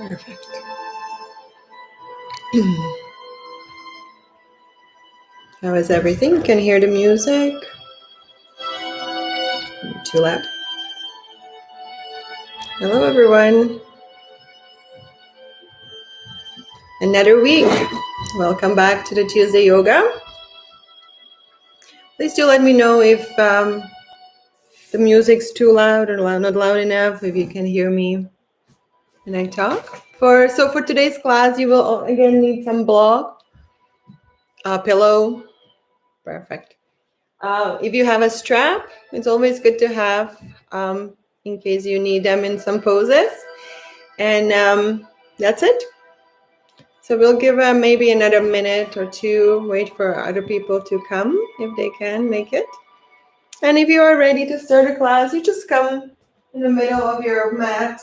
Perfect. How is everything? You can hear the music? Too loud? Hello, everyone. Another week. Welcome back to the Tuesday Yoga. Please do let me know if the music's too loud or not loud enough, if you can hear me when I talk. For today's class, you will again need some block, a pillow. Perfect. If you have a strap, it's always good to have in case you need them in some poses. And that's it. So we'll give maybe another minute or two, wait for other people to come if they can make it. And if you are ready to start a class, you just come in the middle of your mat.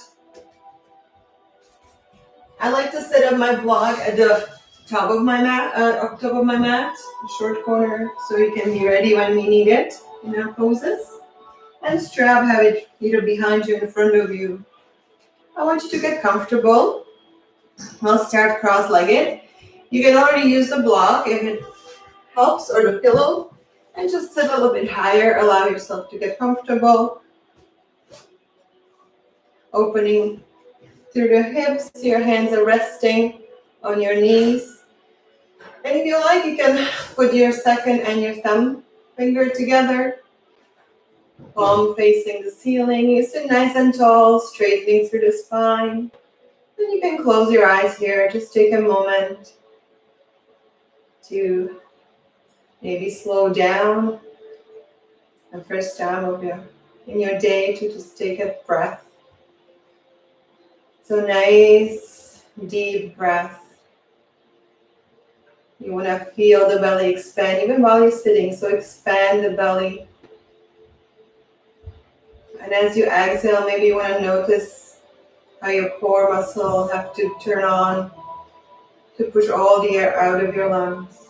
I like to set up my block at the top of my mat, the short corner, so you can be ready when we need it in our poses. And strap, have it either behind you, in front of you. I want you to get comfortable. We'll start cross-legged. You can already use the block if it helps, or the pillow, and just sit a little bit higher. Allow yourself to get comfortable. Opening through the hips, your hands are resting on your knees. And if you like, you can put your second and your thumb finger together, palm facing the ceiling. You sit nice and tall, straightening through the spine. Then you can close your eyes here. Just take a moment to maybe slow down the first time in your day to just take a breath. So nice, deep breath. You want to feel the belly expand even while you're sitting. So expand the belly. And as you exhale, maybe you want to notice how your core muscle have to turn on to push all the air out of your lungs.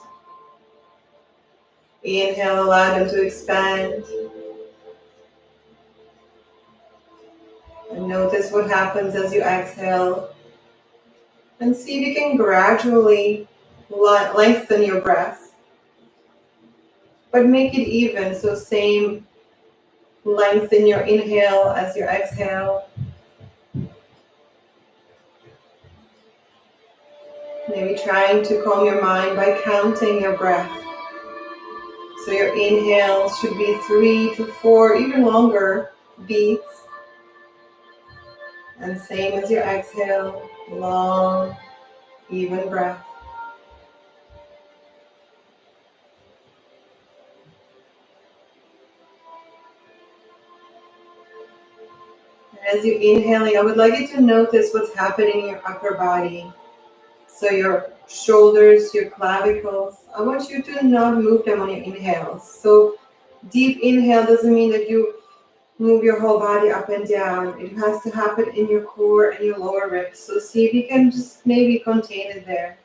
Inhale, allow them to expand. And notice what happens as you exhale. And see if you can gradually lengthen your breath. But make it even, so same length in your inhale as your exhale. Maybe trying to calm your mind by counting your breath. So your inhale should be 3 to 4, even longer beats. And same as your exhale, long, even breath. And as you inhaling, I would like you to notice what's happening in your upper body. So your shoulders, your clavicles, I want you to not move them on your inhales. So deep inhale doesn't mean that you move your whole body up and down. It has to happen in your core and your lower ribs. So see if you can just maybe contain it there.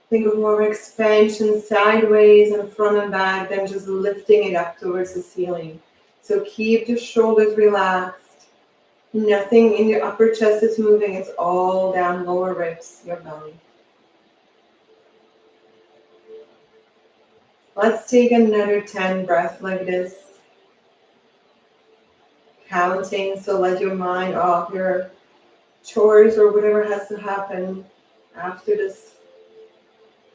Think of more expansion sideways and front and back than just lifting it up towards the ceiling. So keep the shoulders relaxed. Nothing in your upper chest is moving. It's all down lower ribs, your belly. Let's take another 10 breaths like this. Counting, so let your mind off your chores or whatever has to happen after this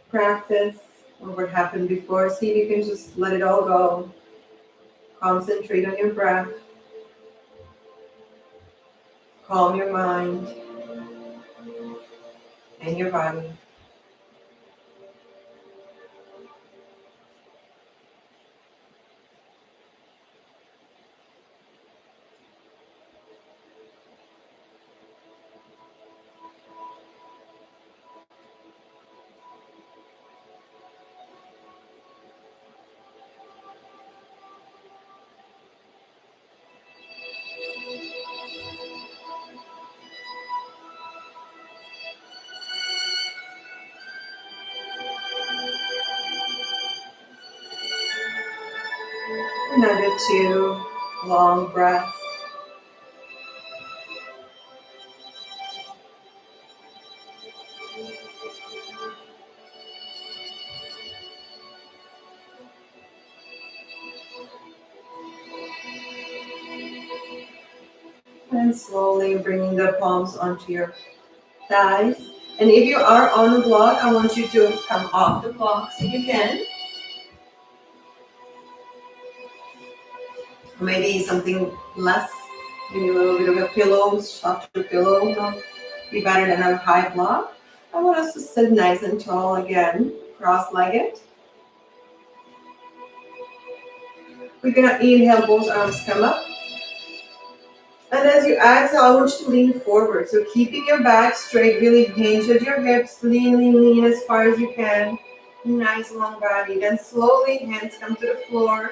practice or what happened before. See if you can just let it all go. Concentrate on your breath. Calm your mind and your body. Another 2 long breaths. And slowly bringing the palms onto your thighs. And if you are on a block, I want you to come off the block if you can. Maybe something less, maybe a little bit of a pillow, softer pillow, will be better than a high block. I want us to sit nice and tall again, cross-legged. We're gonna inhale, both arms come up. And as you exhale, I want you to lean forward. So keeping your back straight, really hinge at your hips, lean, lean, lean as far as you can. Nice long body. Then slowly, hands come to the floor.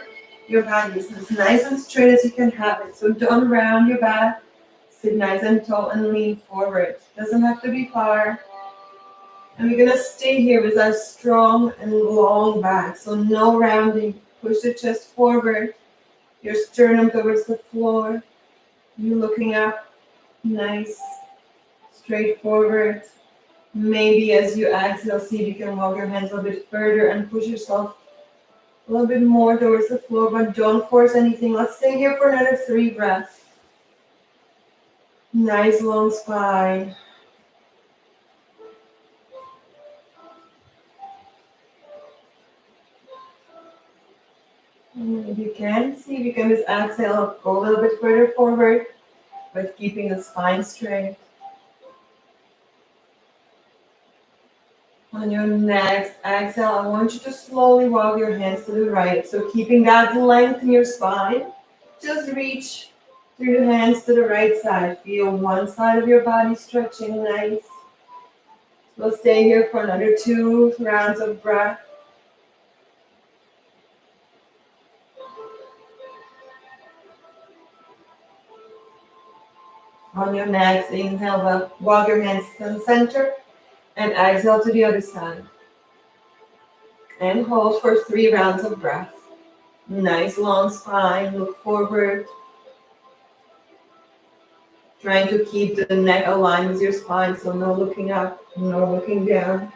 Your body is as nice and straight as you can have it. So don't round your back. Sit nice and tall and lean forward. Doesn't have to be far. And we're gonna stay here with our strong and long back. So no rounding. Push the chest forward. Your sternum towards the floor. You looking up, nice, straightforward. Maybe as you exhale, see if you can walk your hands a little bit further and push yourself a little bit more towards the floor, but don't force anything. Let's stay here for another 3 breaths. Nice long spine. And if you can, see if you can just exhale, go a little bit further forward, but keeping the spine straight. On your next exhale, I want you to slowly walk your hands to the right. So keeping that length in your spine, just reach through the hands to the right side. Feel one side of your body stretching nice. We'll stay here for another 2 rounds of breath. On your next inhale, walk your hands to the center and exhale to the other side. And hold for 3 rounds of breath. Nice long spine, look forward. Trying to keep the neck aligned with your spine, so no looking up, no looking down.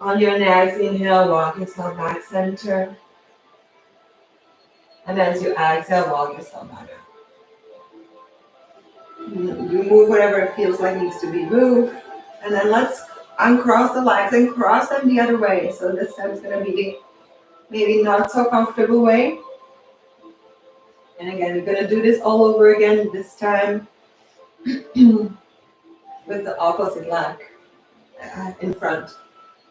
On your next inhale, walk yourself back center. And as you exhale, walk yourself back up. You move whatever it feels like needs to be moved. And then let's uncross the legs and cross them the other way. So this time it's going to be maybe not so comfortable way. And again, we're going to do this all over again, this time with the opposite leg in front.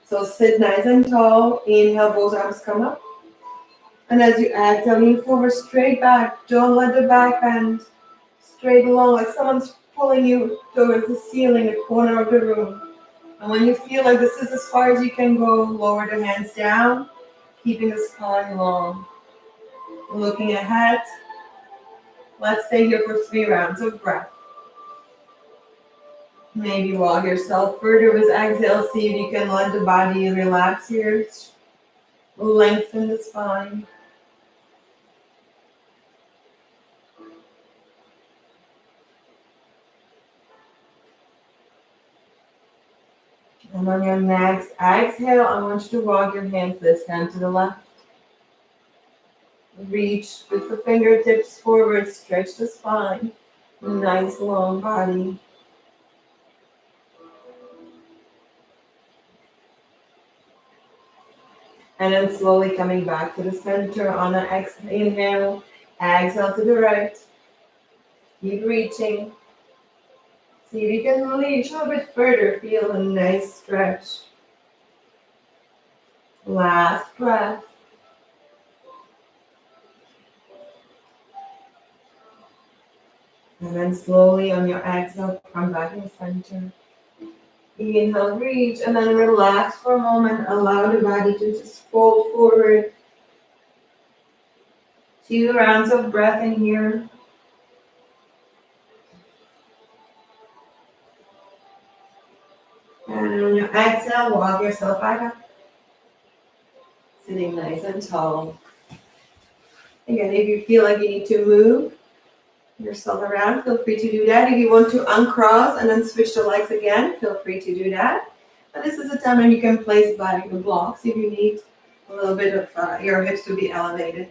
So sit nice and tall. Inhale, both arms come up. And as you exhale, lean forward, straight back. Don't let the back bend. Straight along, like someone's pulling you towards the ceiling, the corner of the room. And when you feel like this is as far as you can go, lower the hands down, keeping the spine long. Looking ahead. Let's stay here for 3 rounds of breath. Maybe walk yourself further with exhale. See if you can let the body relax here. Lengthen the spine. And on your next exhale, I want you to walk your hands this time to the left. Reach with the fingertips forward, stretch the spine. Nice long body. And then slowly coming back to the center on an inhale. Exhale to the right. Keep reaching. See if you can reach a little bit further. Feel a nice stretch. Last breath. And then slowly on your exhale, come back in the center. Inhale, reach, and then relax for a moment. Allow the body to just fold forward. 2 rounds of breath in here. And on your exhale, walk yourself back up. Sitting nice and tall. Again, if you feel like you need to move yourself around, feel free to do that. If you want to uncross and then switch the legs again, feel free to do that. And this is a time when you can place back the blocks if you need a little bit of your hips to be elevated.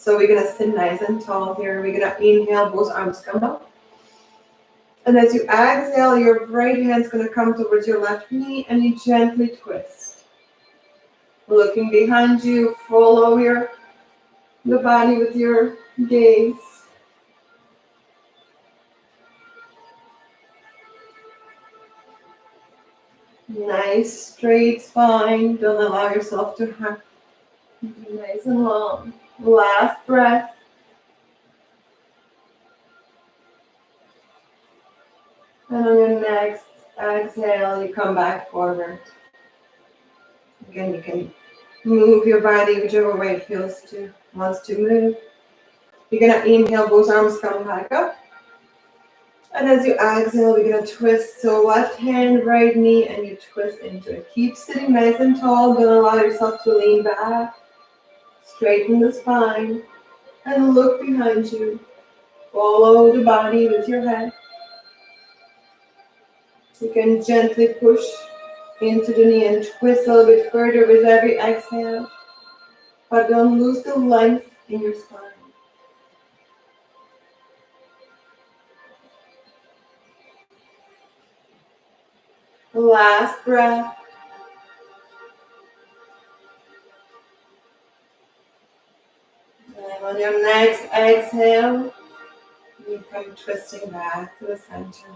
So we're gonna sit nice and tall here. We're gonna inhale, both arms come up. And as you exhale, your right hand's gonna come towards your left knee and you gently twist. Looking behind you, follow the body with your gaze. Nice straight spine. Don't allow yourself to have nice and long. Last breath. And on your next exhale, you come back forward. Again, you can move your body whichever way it wants to move. You're gonna inhale, both arms come back up. And as you exhale, we're gonna twist. So left hand, right knee, and you twist into it. Keep sitting nice and tall. Don't allow yourself to lean back. Straighten the spine. And look behind you. Follow the body with your head. You can gently push into the knee and twist a little bit further with every exhale. But don't lose the length in your spine. Last breath. And on your next exhale, you come twisting back to the center.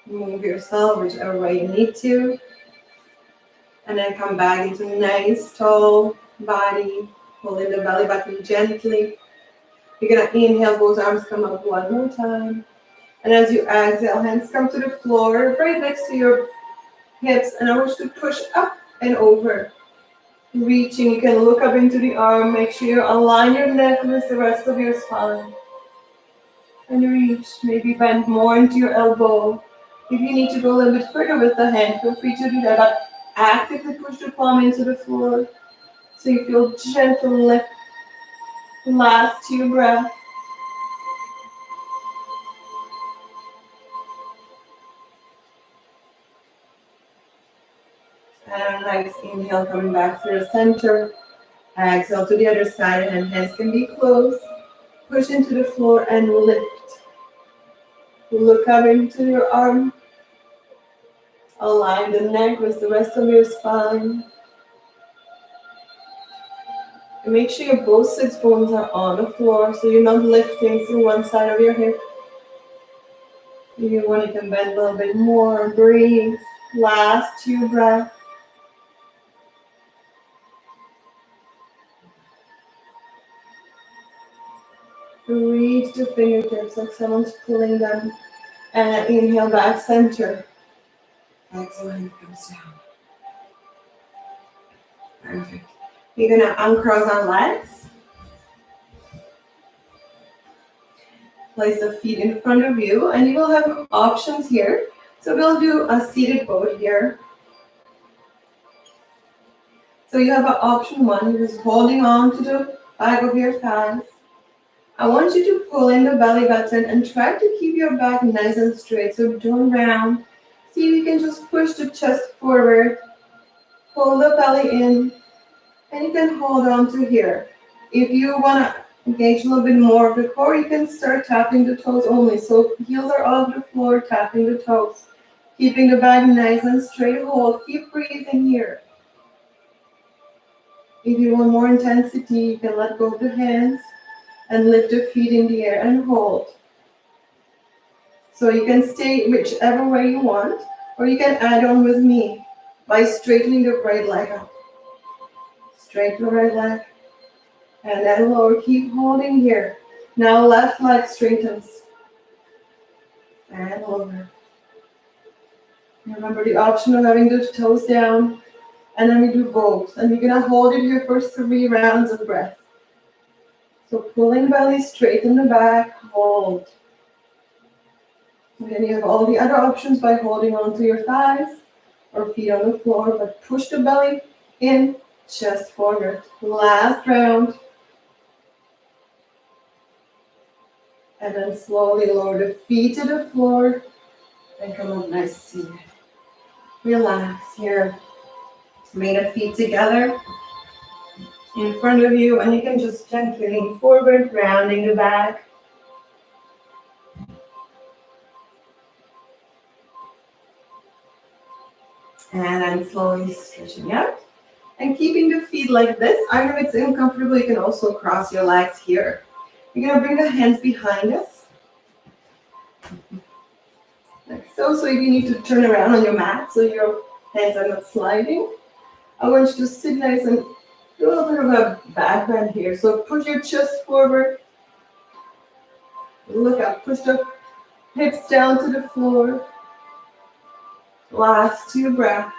Move yourself whichever way you need to. And then come back into a nice tall body. Holding the belly button gently. You're going to inhale, both arms come up one more time. And as you exhale, hands come to the floor, right next to your hips. And I want you to push up and over. Reaching, you can look up into the arm. Make sure you align your neck with the rest of your spine. And reach, maybe bend more into your elbow. If you need to go a little bit further with the hand, feel free to do that. But actively push the palm into the floor so you feel gentle lift. Last 2 breaths. And nice inhale, coming back to the center. Exhale to the other side, and hands can be closed. Push into the floor and lift. Look up into your arm. Align the neck with the rest of your spine. And make sure your both sits bones are on the floor so you're not lifting through one side of your hip. If you want, you can bend a little bit more. Breathe. Last 2 breaths. Reach the fingertips like someone's pulling them. And inhale back center. Exhale and it comes down. Perfect. You're going to uncross our legs. Place the feet in front of you and you will have options here. So we'll do a seated boat here. So you have an option 1, you're just holding on to the back of your thighs. I want you to pull in the belly button and try to keep your back nice and straight. So don't round. See if you can just push the chest forward. Pull the belly in. And you can hold on to here. If you want to engage a little bit more of the core, you can start tapping the toes only. So heels are off the floor, tapping the toes. Keeping the back nice and straight. Hold. Keep breathing here. If you want more intensity, you can let go of the hands and lift the feet in the air and hold. So you can stay whichever way you want, or you can add on with me by straightening the right leg up. Straighten the right leg, and then lower. Keep holding here. Now left leg straightens, and lower. Remember the option of having the toes down, and then we do both. And you're gonna hold it here for 3 rounds of breath. So pulling belly, straighten the back, hold. And then you have all the other options by holding onto your thighs or feet on the floor, but push the belly in, chest forward. Last round. And then slowly lower the feet to the floor and come up nice seated. Relax here. Bring the feet together. in front of you, and you can just gently lean forward, rounding the back. And then slowly stretching out. And keeping the feet like this. I know it's uncomfortable, you can also cross your legs here. You're gonna bring the hands behind us. Like so. So if you need to turn around on your mat so your hands are not sliding, I want you to sit nice and do a little bit of a back bend here. So push your chest forward. Look up. Push the hips down to the floor. Last 2 breaths.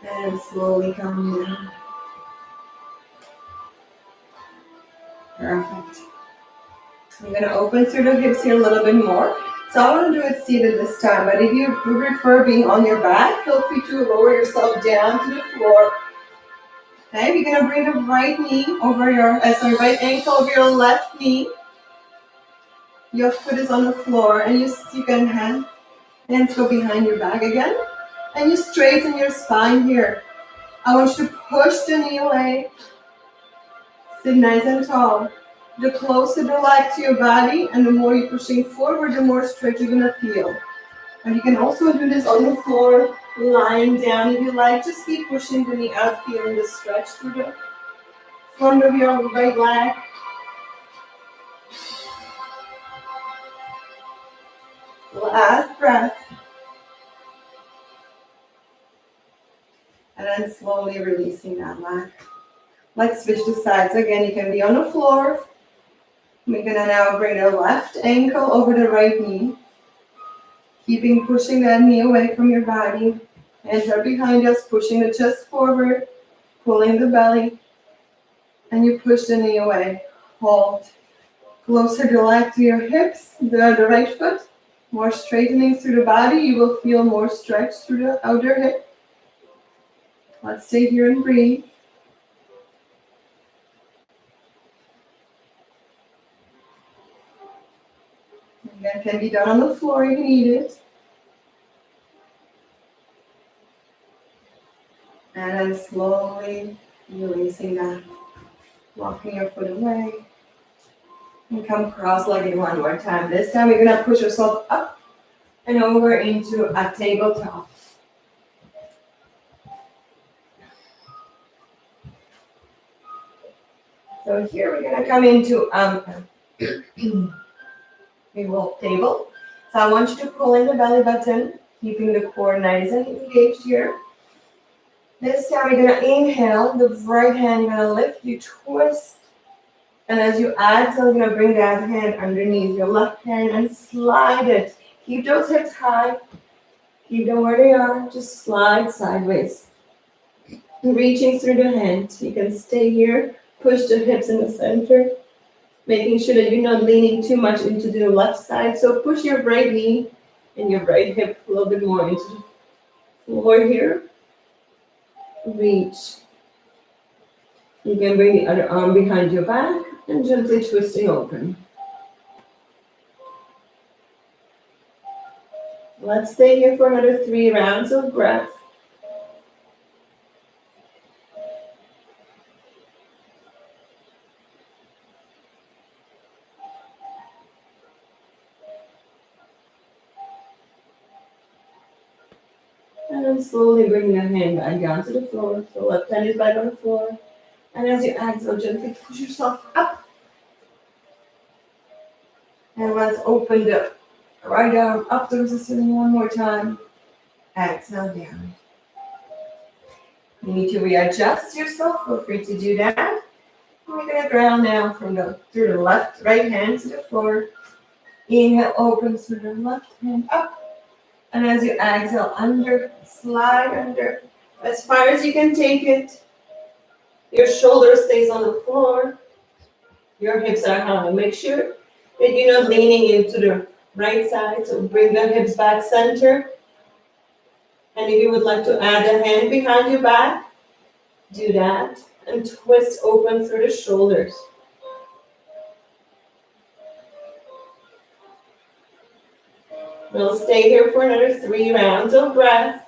And slowly come down. Perfect. I'm going to open through the hips here a little bit more. So I want to do it seated this time, but if you prefer being on your back, feel free to lower yourself down to the floor. Okay, we're going to bring the right knee over your, right ankle over your left knee. Your foot is on the floor, and you can hands go behind your back again. And you straighten your spine here. I want you to push the knee away. Sit nice and tall. The closer the leg to your body, and the more you're pushing forward, the more stretch you're gonna feel. And you can also do this on the floor, lying down if you like. Just keep pushing the knee out, feeling the stretch through the front of your right leg. Last breath. And then slowly releasing that leg. Let's switch the sides. Again, you can be on the floor. We're gonna now bring the left ankle over the right knee. Pushing that knee away from your body. Hands are behind us, pushing the chest forward, pulling the belly. And you push the knee away. Hold. Closer the leg to your hips, the right foot. More straightening through the body. You will feel more stretch through the outer hip. Let's stay here and breathe. That can be done on the floor if you need it. And then slowly releasing that. Walking your foot away. And come cross-legged one more time. This time you're going to push yourself up and over into a tabletop. So here we're going to come into we will table. So I want you to pull in the belly button, keeping the core nice and engaged here. This time you're going to inhale, the right hand you're going to lift, you twist. And as you exhale, you're going to bring that hand underneath your left hand and slide it. Keep those hips high. Keep them where they are. Just slide sideways. Reaching through the hand. You can stay here. Push the hips in the center. Making sure that you're not leaning too much into the left side. So push your right knee and your right hip a little bit more into the floor here. Reach. You can bring the other arm behind your back and gently twisting open. Let's stay here for another 3 rounds of breath. And then slowly bring your hand back down to the floor. So left hand is back on the floor. And as you exhale, gently push yourself up. And let's open the right arm up towards the ceiling one more time. Exhale down. You need to readjust yourself. Feel free to do that. And we're going to ground now through the right hand to the floor. Inhale, open through the left hand up. And as you exhale, slide under, as far as you can take it. Your shoulder stays on the floor. Your hips are high. Make sure that you're not leaning into the right side. So bring the hips back center. And if you would like to add a hand behind your back, do that. And twist open through the shoulders. We'll stay here for another 3 rounds of breath.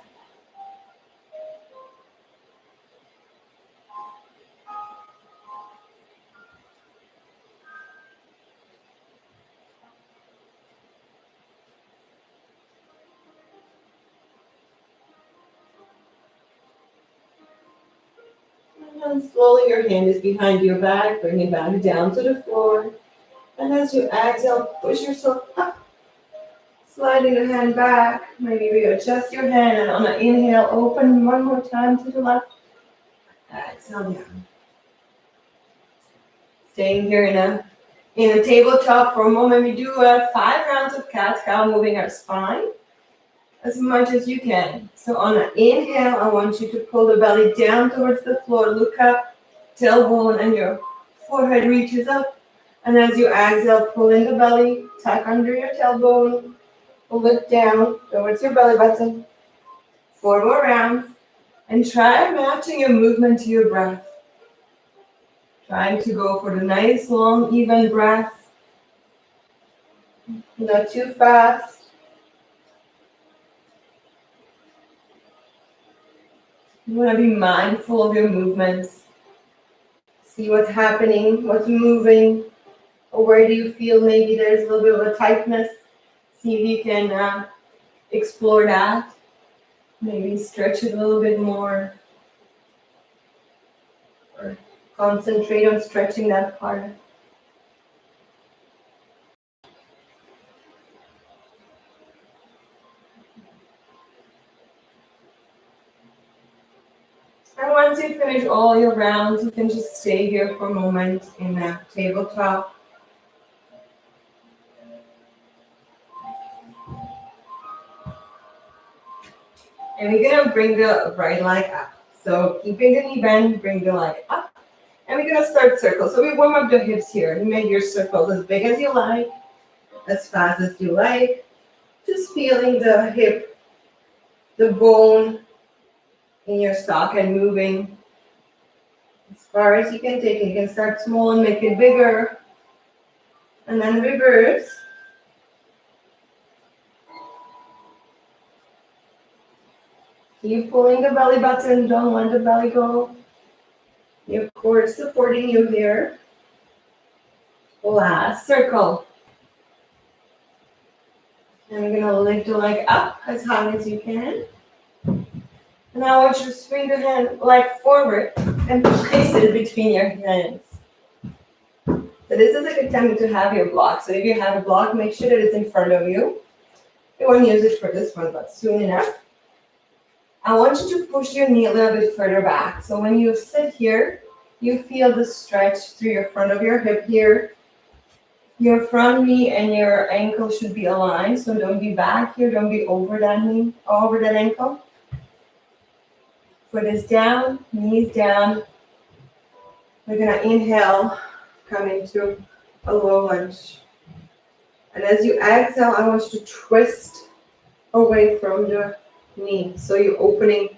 And slowly your hand is behind your back, bring it back down to the floor. And as you exhale, push yourself up, sliding the hand back. Maybe readjust your hand, and on an inhale, open one more time to the left. Exhale down. Staying here in a tabletop for a moment. We do 5 rounds of cat-cow, moving our spine as much as you can. So on an inhale, I want you to pull the belly down towards the floor. Look up, tailbone and your forehead reaches up. And as you exhale, pull in the belly, tuck under your tailbone, pull it down towards your belly button. 4 more rounds. And try matching your movement to your breath. Trying to go for the nice, long, even breath. Not too fast. You want to be mindful of your movements. See what's happening, what's moving, or where do you feel maybe there's a little bit of a tightness. See if you can explore that. Maybe stretch it a little bit more. Or concentrate on stretching that part. And once you finish all your rounds, you can just stay here for a moment in that tabletop. And we're gonna bring the right leg up. So keeping the knee bend, bring the leg up. And we're gonna start circles. So we warm up the hips here. You make your circles as big as you like, as fast as you like. Just feeling the hip, the bone in your socket moving as far as you can take it. You can start small and make it bigger. And then reverse. Keep pulling the belly button, don't let the belly go. Your core is supporting you here. Last circle. And we're gonna lift the leg up as high as you can. And I want you to swing the leg forward and place it between your hands. So this is a good time to have your block. So if you have a block, make sure that it's in front of you. You won't use it for this one, but soon enough. I want you to push your knee a little bit further back. So when you sit here, you feel the stretch through your front of your hip here. Your front knee and your ankle should be aligned. So don't be back here, don't be over that knee, over that ankle. Foot is down, knees down. We're gonna inhale, come into a low lunge. And as you exhale, I want you to twist away from the knee. So you're opening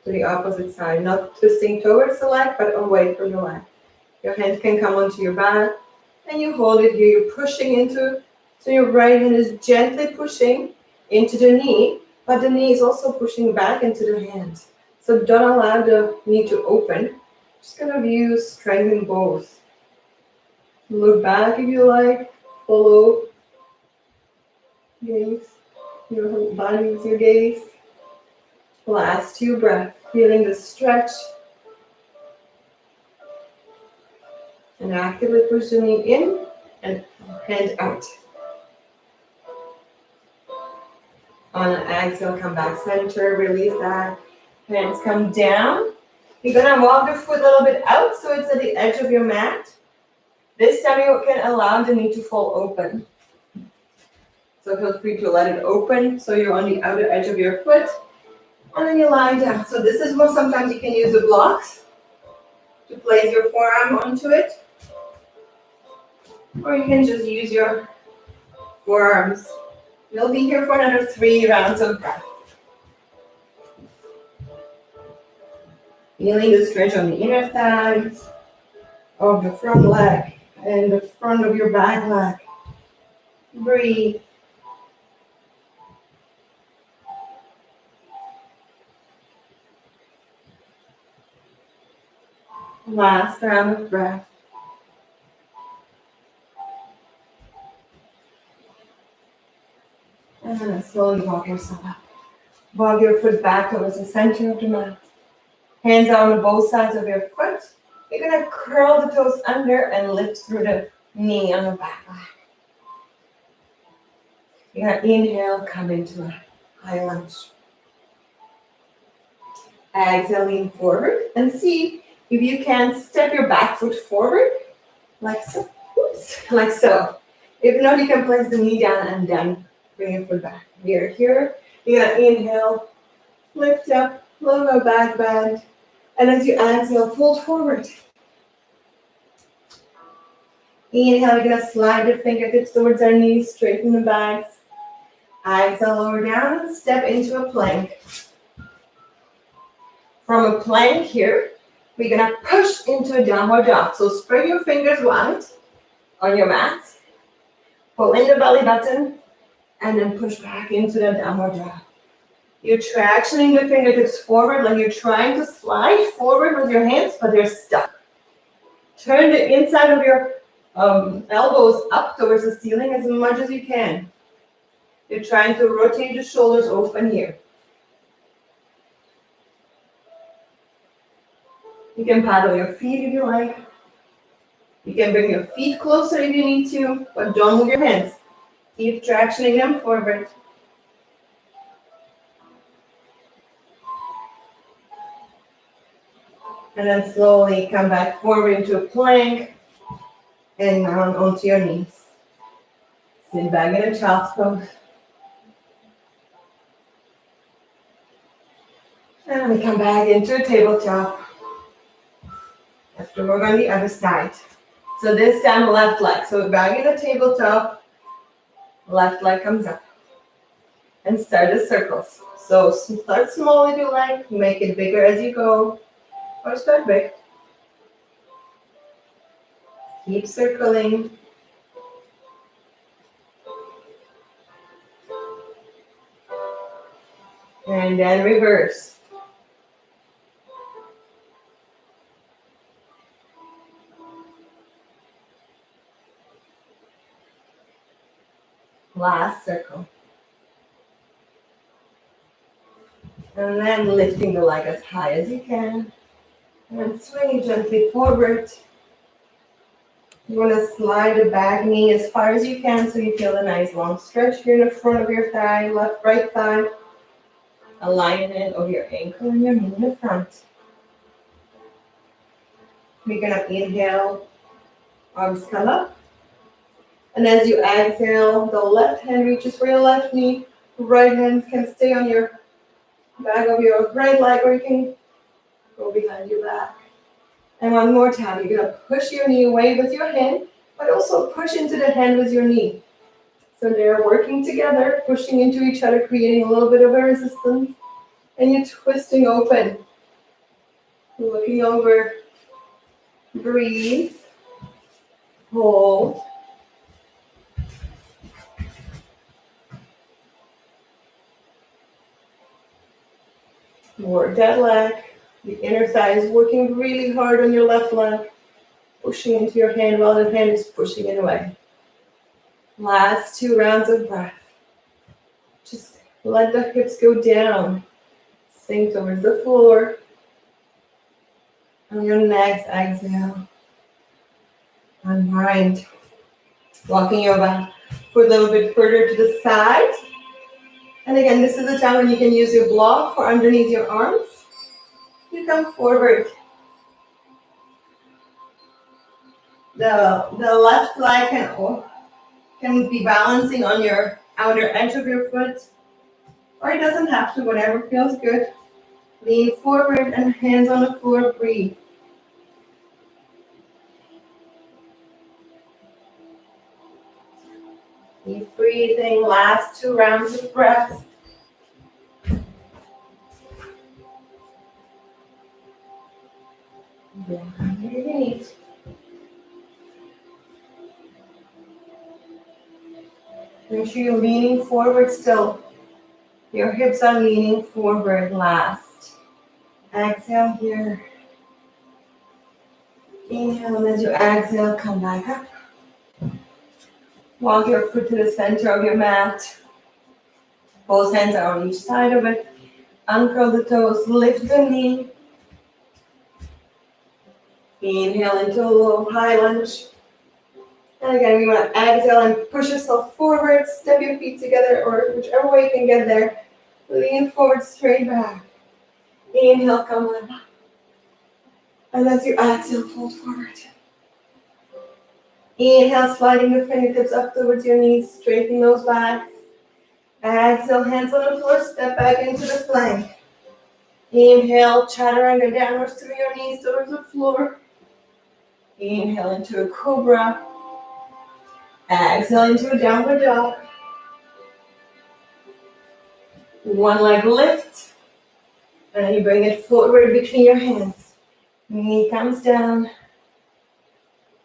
to the opposite side, not twisting towards the leg, but away from the leg. Your hand can come onto your back and you hold it here. You're pushing into, so your right hand is gently pushing into the knee, but the knee is also pushing back into the hand. So don't allow the knee to open. Just kind of use strength in both. Look back if you like, follow, gaze, your whole body with your gaze. Last 2 breaths, feeling the stretch. And actively push the knee in and hand out. On an exhale, come back center, release that. Hands come down. You're gonna walk the foot a little bit out so it's at the edge of your mat. This time you can allow the knee to fall open. So feel free to let it open so you're on the outer edge of your foot. And then you lie down. So this is what sometimes you can use the blocks to place your forearm onto it. Or you can just use your forearms. You'll be here for another 3 rounds of breath. Feeling the stretch on the inner thighs of the front leg and the front of your back leg. Breathe. Last round of breath. And then slowly walk yourself up. Walk your foot back towards the center of the mat. Hands out on both sides of your foot. You're going to curl the toes under and lift through the knee on the back leg. You're going to inhale, come into a high lunge. Exhale, lean forward and see if you can step your back foot forward like so. Oops, like so. If not, you can place the knee down and then bring your foot back. Here. You're going to inhale, lift up, lower back bend. And as you exhale, fold forward. Inhale, you're going to slide your fingertips towards our knees, straighten the backs. Exhale, lower down and step into a plank. From a plank here, we're going to push into a downward dog. So spread your fingers wide on your mat. Pull in the belly button and then push back into the downward dog. You're tractioning the fingertips forward like you're trying to slide forward with your hands, but they're stuck. Turn the inside of your elbows up towards the ceiling as much as you can. You're trying to rotate the shoulders open here. You can paddle your feet if you like. You can bring your feet closer if you need to, but don't move your hands. Keep tractioning them forward. And then slowly come back forward into a plank and down onto your knees. Sit back in a child's pose. And we come back into a tabletop. After work on the other side. So this time left leg. So back in the tabletop, left leg comes up. And start the circles. So start small if you like, make it bigger as you go. Or start big. Keep circling. And then reverse. Last circle. And then lifting the leg as high as you can. And swing gently forward. You want to slide the back knee as far as you can so you feel a nice long stretch here in the front of your thigh, left, right thigh. Alignment of your ankle and your knee in the front. We're going to inhale, arms come up. And as you exhale, the left hand reaches for your left knee. Right hand can stay on your back of your right leg, or you can go behind your back. And one more time, you're going to push your knee away with your hand, but also push into the hand with your knee. So they're working together, pushing into each other, creating a little bit of a resistance. And you're twisting open. Looking over. Breathe. Hold. Work that leg. The inner thigh is working really hard on your left leg. Pushing into your hand while the hand is pushing it away. Last 2 rounds of breath. Just let the hips go down. Sink towards the floor. On your next exhale. Unwind. Walking your back for a little bit further to the side. And again, this is the time when you can use your block for underneath your arms. You come forward. The left leg can be balancing on your outer edge of your foot. Or it doesn't have to, whatever feels good. Lean forward and hands on the floor, breathe. Keep breathing, last 2 rounds of breath. Underneath. Make sure you're leaning forward still. Your hips are leaning forward last. Exhale here. Inhale, and as you exhale, come back up. Walk your foot to the center of your mat. Both hands are on each side of it. Uncurl the toes, lift the knee. Inhale into a low high lunge. And again, you want to exhale and push yourself forward. Step your feet together, or whichever way you can get there. Lean forward, straight back. Inhale, come on up. And as you exhale, fold forward. Inhale, sliding the fingertips up towards your knees. Straighten those backs. Exhale, hands on the floor. Step back into the plank. Inhale, chaturanga downwards through your knees towards the floor. Inhale into a cobra. Exhale into a downward dog. One leg lift. And then you bring it forward between your hands. Knee comes down.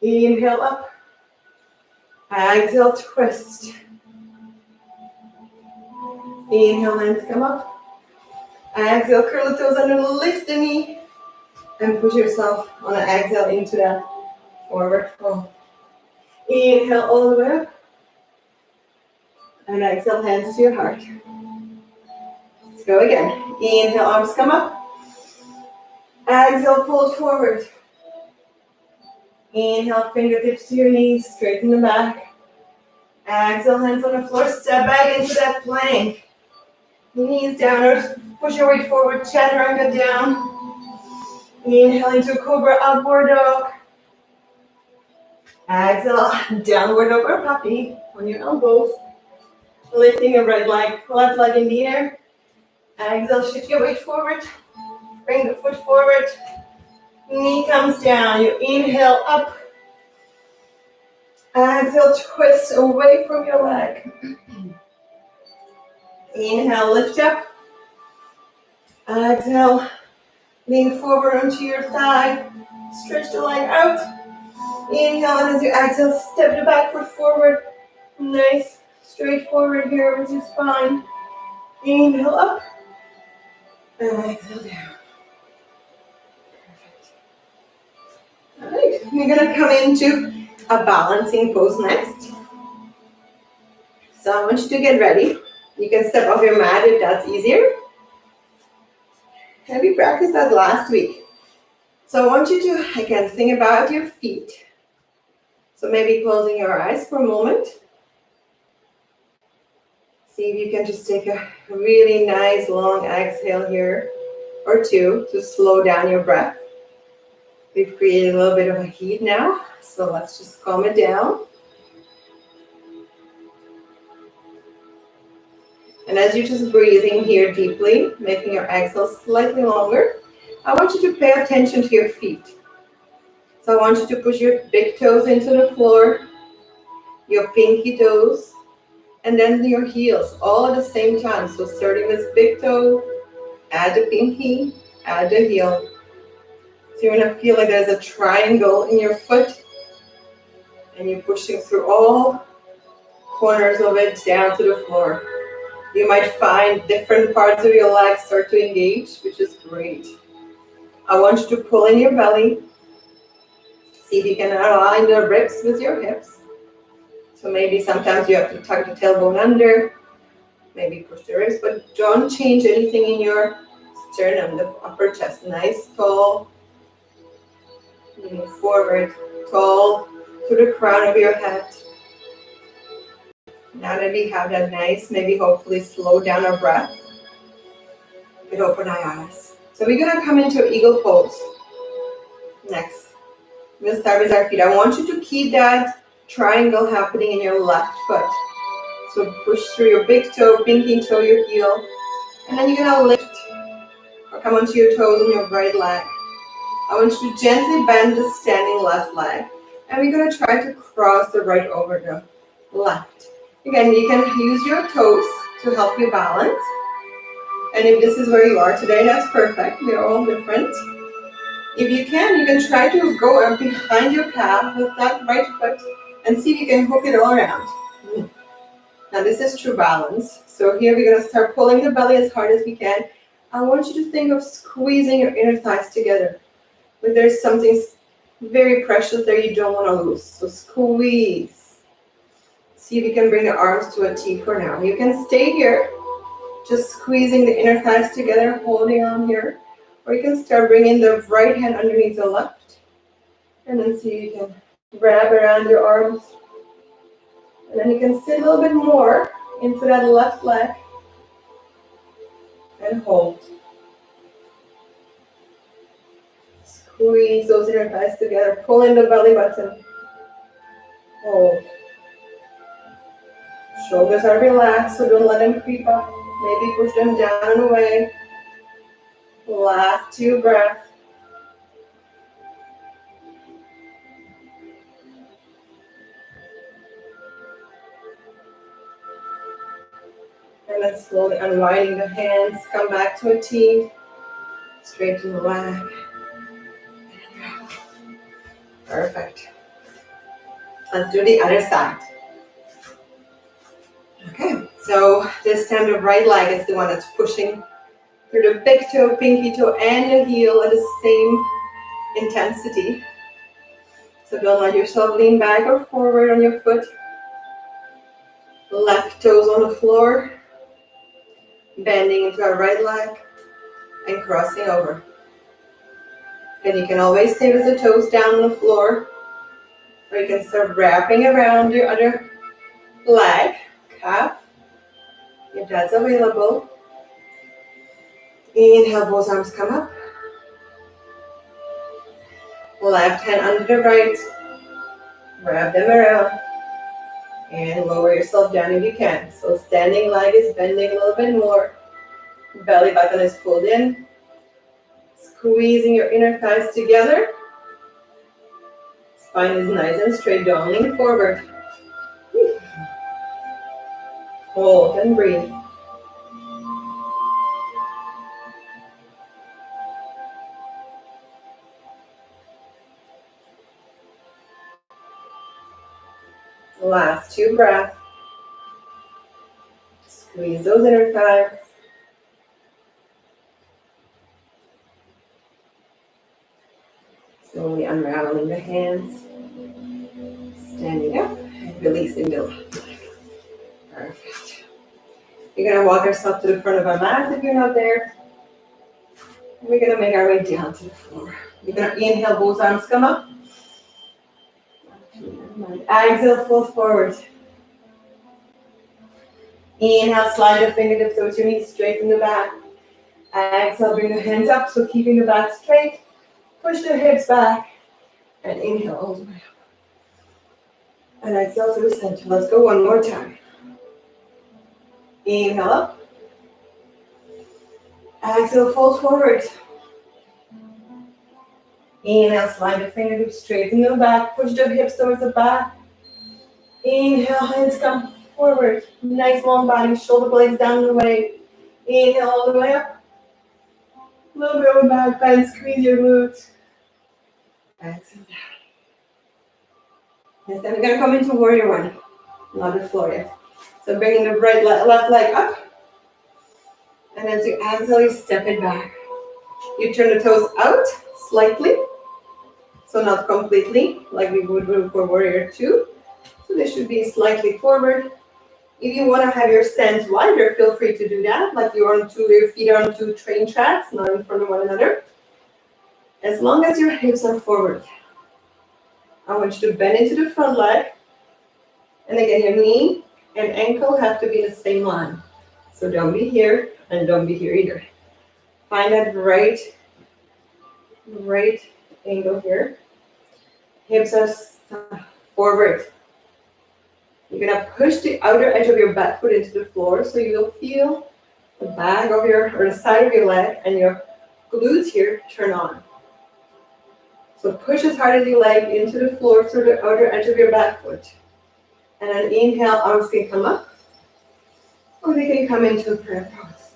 Inhale up. Exhale, twist. Inhale, hands come up. Exhale, curl the toes under, lift the knee. And push yourself on an exhale into that forward fold. Inhale all the way up. And exhale, hands to your heart. Let's go again. Inhale, arms come up. Exhale, fold forward. Inhale, fingertips to your knees, straighten the back. Exhale, hands on the floor, step back into that plank. Knees down or push your weight forward, chaturanga down. Inhale into cobra, upward dog. Exhale, downward dog or puppy on your elbows. Lifting your right leg, left leg in the air. Exhale, shift your weight forward. Bring the foot forward. Knee comes down. You inhale up. Exhale, twist away from your leg. Inhale, lift up. Exhale, lean forward onto your thigh. Stretch the leg out. Inhale, and as you exhale, step the back foot forward. Nice, straight forward here with your spine. Inhale up. And exhale down. Perfect. All right, we're gonna come into a balancing pose next. So I want you to get ready. You can step off your mat if that's easier. And we practiced that last week. So I want you to, again, think about your feet. So maybe closing your eyes for a moment. See if you can just take a really nice long exhale here or two to slow down your breath. We've created a little bit of a heat now, so let's just calm it down. And as you're just breathing here deeply, making your exhale slightly longer, I want you to pay attention to your feet. So I want you to push your big toes into the floor, your pinky toes, and then your heels all at the same time. So starting with big toe, add the pinky, add the heel. So you're gonna feel like there's a triangle in your foot, and you're pushing through all corners of it down to the floor. You might find different parts of your legs start to engage, which is great. I want you to pull in your belly. See if you can align the ribs with your hips. So maybe sometimes you have to tuck the tailbone under, maybe push the ribs, but don't change anything in your sternum, the upper chest. Nice, tall, leaning forward, tall to the crown of your head. Now that we have that nice, maybe hopefully slow down our breath, we can open our eyes. So we're gonna come into eagle pose next. We'll start with our feet. I want you to keep that triangle happening in your left foot. So push through your big toe, pinky toe, your heel, and then you're gonna lift or come onto your toes on your right leg. I want you to gently bend the standing left leg, and we're gonna try to cross the right over the left. Again, you can use your toes to help you balance. And if this is where you are today, that's perfect. We're all different. If you can try to go up behind your calf with that right foot and see if you can hook it all around. Now this is true balance. So here we're gonna start pulling the belly as hard as we can. I want you to think of squeezing your inner thighs together. Like there's something very precious there, you don't want to lose. So squeeze. See if you can bring the arms to a T for now. You can stay here, just squeezing the inner thighs together, holding on here. Or you can start bringing the right hand underneath the left. And then see if you can wrap around your arms. And then you can sit a little bit more into that left leg. And hold. Squeeze those inner thighs together. Pull in the belly button. Hold. Shoulders are relaxed, so don't let them creep up. Maybe push them down and away. Last 2 breaths. And then slowly unwinding the hands. Come back to a T. Straighten the leg. Perfect. Let's do the other side. Okay, so this time the right leg is the one that's pushing through the big toe, pinky toe, and the heel at the same intensity. So don't let yourself lean back or forward on your foot. Left toes on the floor. Bending into our right leg and crossing over. And you can always stay with the toes down on the floor, or you can start wrapping around your other leg, calf, if that's available. Inhale, both arms come up. Left hand under the right, wrap them around, and lower yourself down if you can. So standing leg is bending a little bit more. Belly button is pulled in. Squeezing your inner thighs together. Spine is nice and straight. Don't lean forward. Hold and breathe. Last 2 breaths. Squeeze those inner thighs. Slowly unraveling the hands. Standing up and releasing the left leg. Perfect. You're going to walk yourself to the front of our mat if you're not there. And we're going to make our way down to the floor. You're going to inhale, both arms come up. Exhale, fold forward. Inhale, slide the fingertips towards your knees, straighten the back. Exhale, bring the hands up, so keeping the back straight. Push the hips back. And inhale all the way up. And exhale to the center. Let's go one more time. Inhale up. Exhale, fold forward. Inhale, slide the fingertips, straighten the back. Push the hips towards the back. Inhale, hands come forward. Nice long body, shoulder blades down and away. Inhale all the way up. A little bit of a back bend, squeeze your glutes. Exhale down. This time we're going to come into warrior one. Not the floor yet. So bringing the left leg up. And as you exhale, you step it back. You turn the toes out slightly. So not completely, like we would do for warrior two. So they should be slightly forward. If you want to have your stance wider, feel free to do that. Like your feet are on 2 train tracks, not in front of one another. As long as your hips are forward. I want you to bend into the front leg. And again, your knee and ankle have to be in the same line. So don't be here and don't be here either. Find that right angle here. Hips are forward. You're going to push the outer edge of your back foot into the floor so you'll feel the back of or the side of your leg and your glutes here turn on. So push as hard as you like into the floor through the outer edge of your back foot. And then inhale, arms can come up. Or they can come into a prayer pose.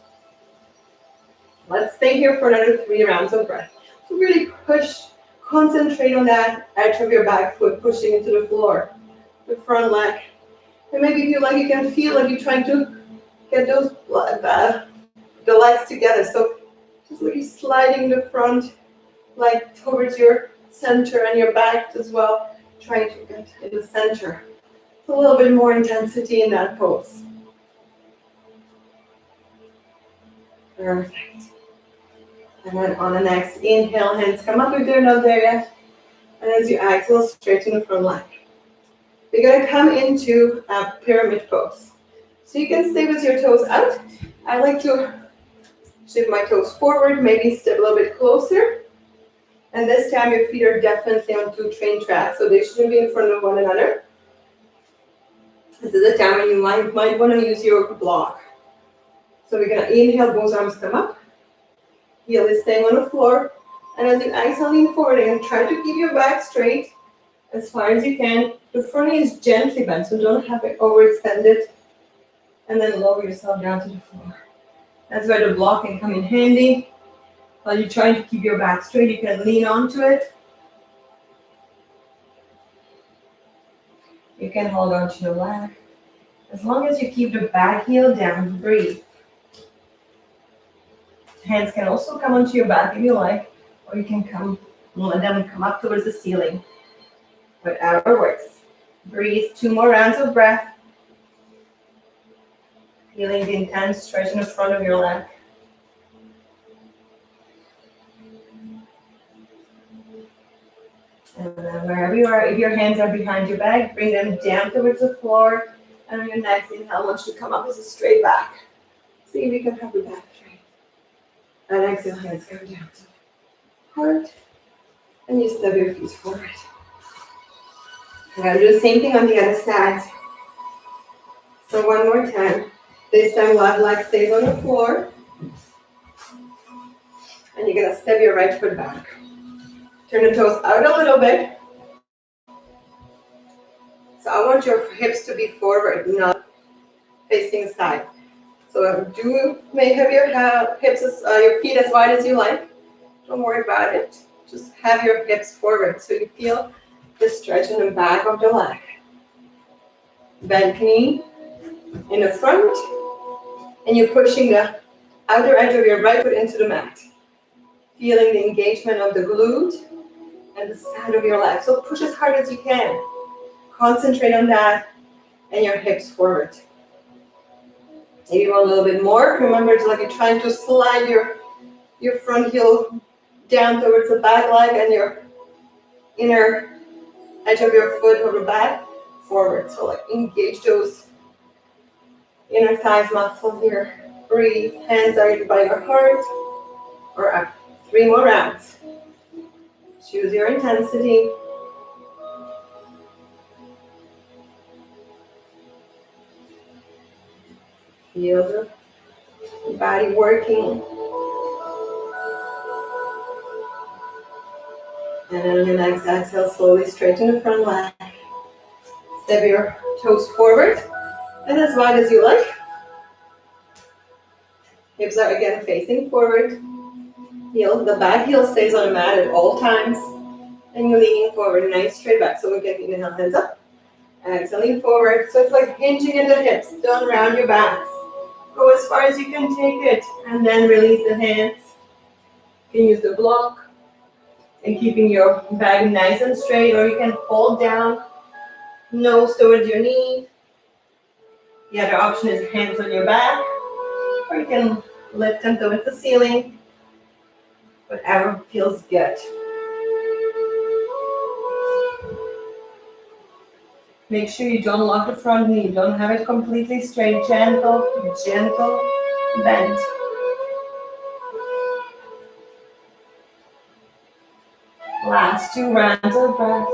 Let's stay here for another 3 rounds of breath. So really push, concentrate on that edge of your back foot pushing into the floor, the front leg. And maybe you can feel like you're trying to get those the legs together. So just like you're sliding the front leg towards your center and your back as well. Trying to get in the center. A little bit more intensity in that pose. Perfect. And then on the next inhale, hands come up if they're not there yet. And as you exhale, straighten the front leg. We're going to come into a pyramid pose. So you can stay with your toes out. I like to shift my toes forward, maybe step a little bit closer. And this time your feet are definitely on two train tracks, so they shouldn't be in front of one another. This is a time when you might want to use your block. So we're going to inhale, both arms come up. Heel is staying on the floor. And as you exhale, lean forward and try to keep your back straight as far as you can. The front knee is gently bent, so don't have it overextended. And then lower yourself down to the floor. That's where the block can come in handy. While you're trying to keep your back straight, you can lean onto it. You can hold on to your leg. As long as you keep the back heel down, breathe. Hands can also come onto your back if you like, or you can let them come up towards the ceiling. Whatever works. Breathe, 2 more rounds of breath. Feeling the intense stretch in the front of your leg. And then wherever you are, if your hands are behind your back, bring them down towards the floor. And on your next inhale, I want you to come up as a straight back. See if you can have your back straight. And exhale, hands come down to the heart. And you step your feet forward. We're going to do the same thing on the other side. So one more time. This time, left leg stays on the floor. And you're going to step your right foot back. Turn the toes out a little bit. So I want your hips to be forward, not facing side. So you may have your hips, your feet as wide as you like. Don't worry about it. Just have your hips forward so you feel the stretch in the back of the leg. Bend knee in the front, and you're pushing the outer edge of your right foot into the mat. Feeling the engagement of the glute and the side of your leg. So push as hard as you can. Concentrate on that and your hips forward. Maybe you want a little bit more. Remember, it's like you're trying to slide your front heel down towards the back leg and your inner edge of your foot or the back forward. So like engage those inner thighs muscle here. Breathe. Hands are either by your heart or up. 3 more rounds. Choose your intensity. Feel the body working. And then on your next exhale, slowly straighten the front leg. Step your toes forward and as wide as you like. Hips are again facing forward. The back heel stays on the mat at all times. And you're leaning forward, nice straight back. So we're getting inhale, hands up. Exhale, lean forward. So it's like hinging in the hips. Don't round your back. Go as far as you can take it. And then release the hands. You can use the block. And keeping your back nice and straight. Or you can hold down. Nose towards your knee. The other option is hands on your back. Or you can lift them towards the ceiling. Whatever feels good. Make sure you don't lock the front knee. Don't have it completely straight. Gentle bend. Last 2 rounds of breath.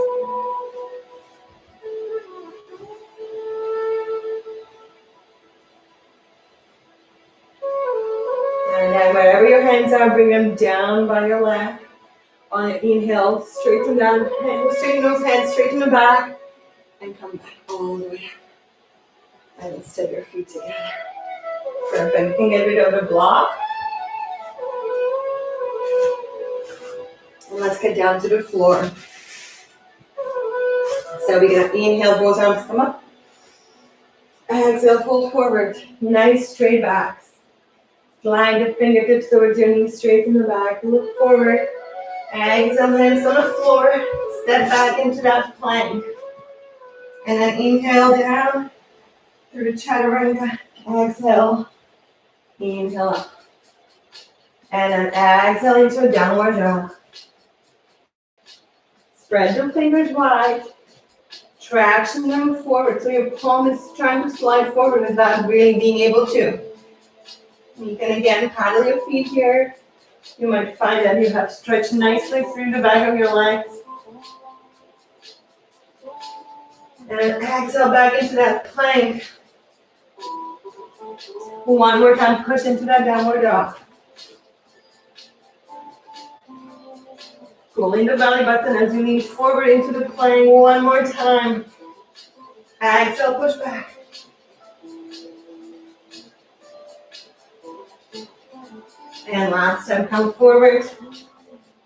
And then wherever your hands are, bring them down by your leg. On an inhale, straighten down, straighten those hands, straighten the back, and come back all the way up. And step your feet together. Perfect. You can get rid of the block. And let's get down to the floor. So we're going to inhale, both arms come up. Exhale, fold forward. Nice straight backs. Slide the fingertips towards your knees, straighten the back. Look forward. Exhale, hands on the floor. Step back into that plank. And then inhale down through the chaturanga. Exhale. Inhale up. And then exhale into a downward dog. Spread your fingers wide. Traction them forward. So your palm is trying to slide forward without really being able to. You can again paddle your feet here. You might find that you have stretched nicely through the back of your legs. And then exhale back into that plank. One more time, push into that downward dog. Pulling the belly button as you lean forward into the plank one more time. Exhale, push back. And last time, come forward.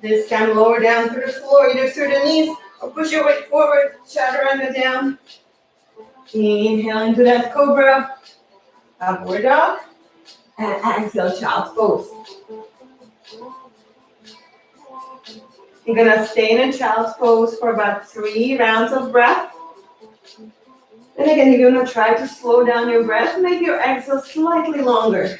This time, lower down through the floor, either through the knees or push your weight forward. Chaturanga down. Inhale into that cobra. Upward dog. And exhale, child's pose. You're gonna stay in a child's pose for about 3 rounds of breath. And again, you're gonna try to slow down your breath, make your exhale slightly longer.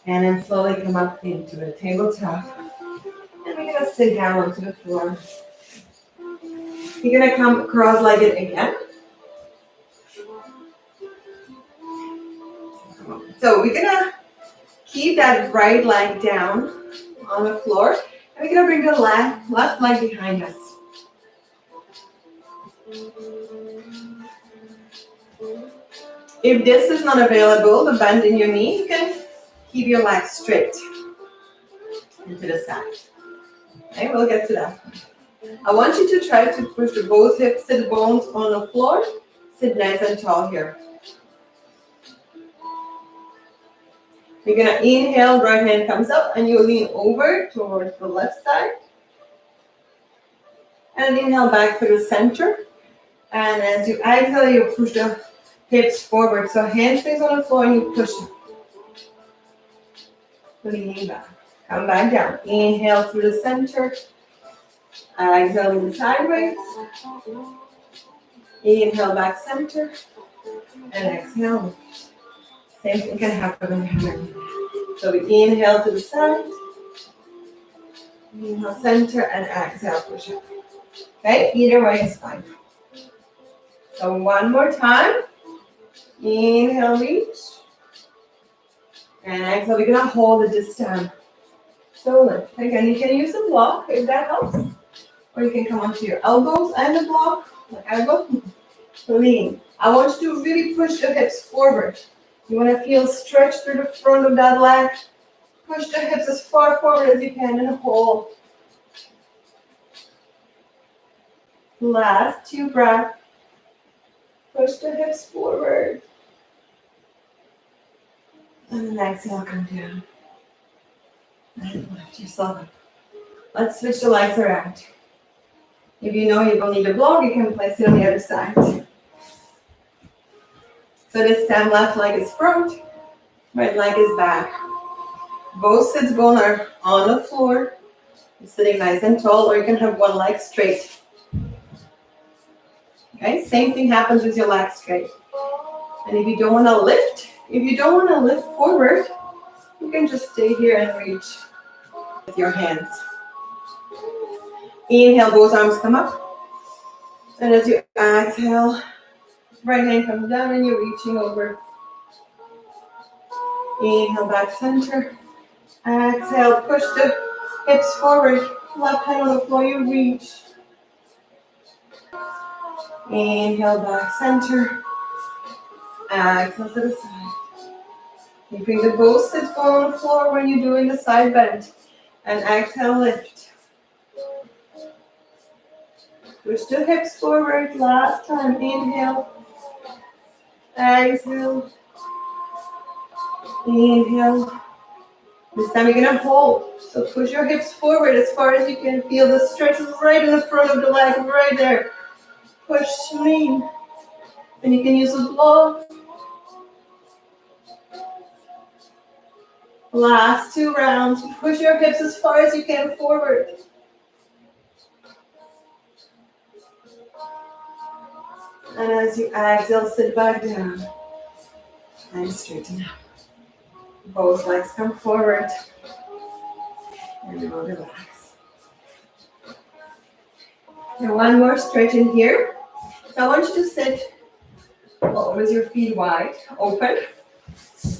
And then slowly come up into the tabletop. And we're gonna sit down onto the floor. You're gonna come cross-legged again. So we're gonna keep that right leg down on the floor. And we're gonna bring the left leg behind us. If this is not available, the bend in your knee, you can keep your legs straight and to the side. Okay, we'll get to that. I want you to try to push the both hips to the bones on the floor. Sit nice and tall here. You're gonna inhale, right hand comes up, and you lean over towards the left side. And inhale back to the center. And as you exhale, you push the hips forward. So hand stays on the floor and you push it. Leaning back. Come back down. Inhale through the center. Exhale in sideways. Inhale back center. And exhale. Same thing can happen when you have it. So we inhale to the side. Inhale center and exhale push up. Okay, either way is fine. So one more time. Inhale, reach. And exhale, we're gonna hold it this time. So lift. Again, you can use a block if that helps. Or you can come onto your elbows and the block. Like elbow. Lean. I want you to really push the hips forward. You want to feel stretch through the front of that leg. Push the hips as far forward as you can and hold. Last 2 breaths. Push the hips forward. And then exhale, come down. And lift yourself up. Let's switch the legs around. If you know you don't need a block, you can place it on the other side. So this time, left leg is front, right leg is back. Both sits bones are on the floor. You're sitting nice and tall, or you can have one leg straight. Okay, same thing happens with your leg straight. And if you don't want to lift, forward, you can just stay here and reach with your hands. Inhale, both arms come up. And as you exhale, right hand comes down and you're reaching over. Inhale, back center. Exhale, push the hips forward. Left hand on the floor, you reach. Inhale, back center. Exhale to the side. You bring the both sits bone on the floor when you're doing the side bend. And exhale, lift. Push the hips forward. Last time, inhale. Exhale. Inhale. This time you're gonna hold. So push your hips forward as far as you can. Feel the stretch right in the front of the leg, right there. Push, lean. And you can use a block. Last 2 rounds. Push your hips as far as you can forward. And as you exhale, sit back down. And straighten up. Both legs come forward. And you will relax. Now one more stretch in here. So I want you to sit with your feet wide open.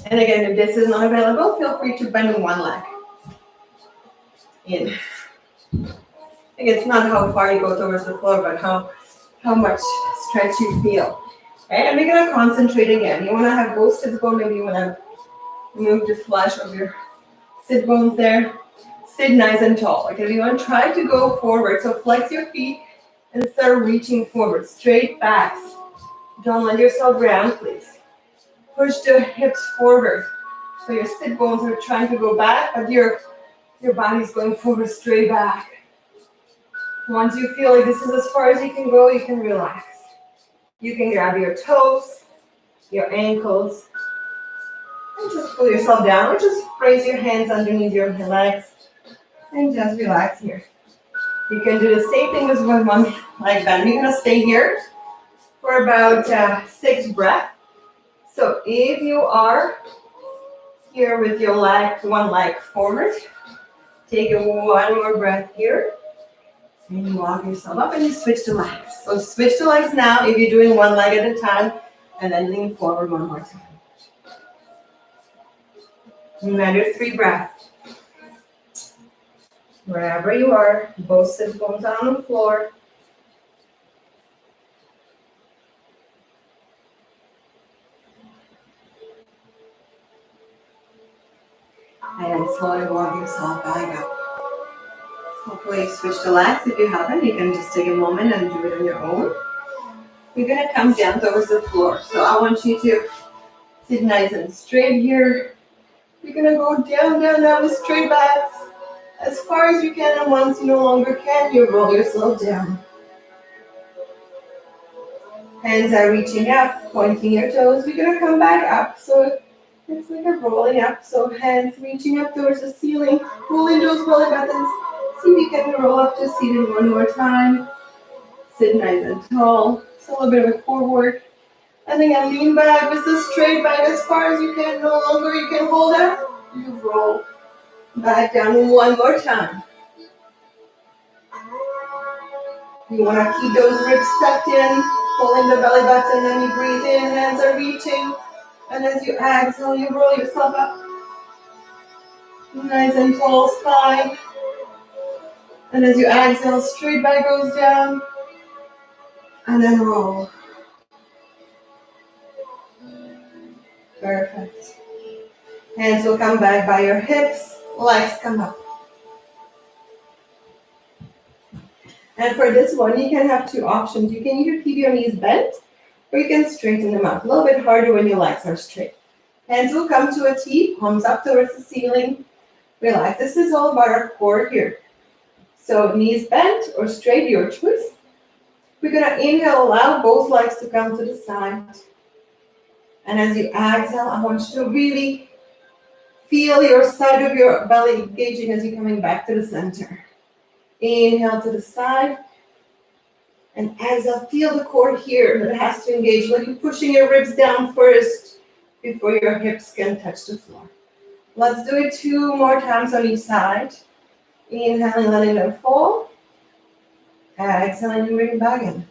And again, if this is not available, feel free to bend one leg in. Again, it's not how far you go towards the floor, but how much stretch you feel. Okay, and we're gonna concentrate again. You wanna have both sit bones, maybe you wanna move the flesh of your sit bones there. Sit nice and tall. Okay, you wanna try to go forward. So flex your feet and start reaching forward. Straight backs. Don't let yourself round, please. Push the hips forward. So your sit bones are trying to go back, but your body's going forward, straight back. Once you feel like this is as far as you can go, you can relax. You can grab your toes, your ankles, and just pull yourself down, or just raise your hands underneath your legs, and just relax here. You can do the same thing as with one leg bend. You're gonna stay here for about 6 breaths. So if you are here with your one leg forward, take one more breath here. And you walk yourself up and you switch the legs. So switch the legs now if you're doing one leg at a time, and then lean forward one more time. Another 3 breaths. Wherever you are, both sit bones are on the floor. And slowly walk yourself back up. Hopefully switch the legs. If you haven't, you can just take a moment and do it on your own. You're gonna come down towards the floor. So I want you to sit nice and straight here. You're gonna go down, down, down with straight backs as far as you can, and once you no longer can, you roll yourself down. Hands are reaching up, pointing your toes. We're gonna come back up. So it's like a rolling up. So hands reaching up towards the ceiling, rolling those belly buttons. See if you can roll up to seated one more time. Sit nice and tall. It's a little bit of a core work. And again, lean back with the straight back as far as you can. No longer you can hold up. You roll back down one more time. You want to keep those ribs tucked in, pulling the belly button, and you breathe in. Hands are reaching. And as you exhale, you roll yourself up. Nice and tall spine. And as you exhale, straight back goes down. And then roll. Perfect. Hands will come back by your hips. Legs come up. And for this one, you can have 2 options. You can either keep your knees bent, or you can straighten them up. A little bit harder when your legs are straight. Hands will come to a T, palms up towards the ceiling. Relax. This is all about our core here. So knees bent or straight, your choice. We're gonna inhale, allow both legs to come to the side. And as you exhale, I want you to really feel your side of your belly engaging as you're coming back to the center. Inhale to the side. And exhale, feel the core here that has to engage. Like you're pushing your ribs down first before your hips can touch the floor. Let's do it 2 more times on each side. Inhaling, letting them fall. Exhaling, bring it back in.